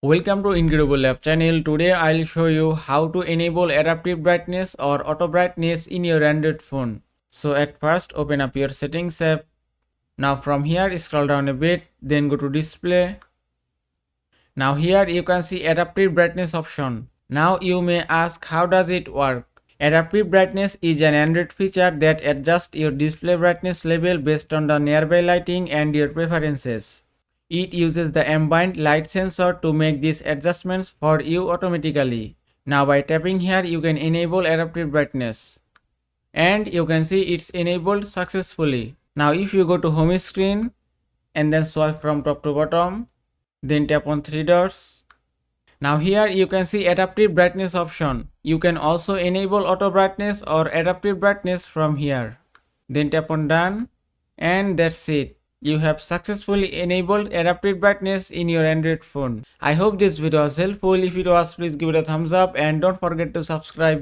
Welcome to Incredible Lab channel. Today I'll show you how to enable adaptive brightness or auto brightness in your Android phone. So at first open up your settings app. Now from here scroll down a bit, then go to display. Now here you can see adaptive brightness option. Now you may ask, how does it work? Adaptive brightness is an Android feature that adjusts your display brightness level based on the nearby lighting and your preferences. It uses the ambient light sensor to make these adjustments for you automatically. Now by tapping here you can enable adaptive brightness. And you can see it's enabled successfully. Now if you go to home screen and then swipe from top to bottom, then tap on three dots. Now here you can see adaptive brightness option. You can also enable auto brightness or adaptive brightness from here. Then tap on done and that's it. You have successfully enabled adaptive brightness in your Android phone. I hope this video was helpful. If it was, please give it a thumbs up and don't forget to subscribe.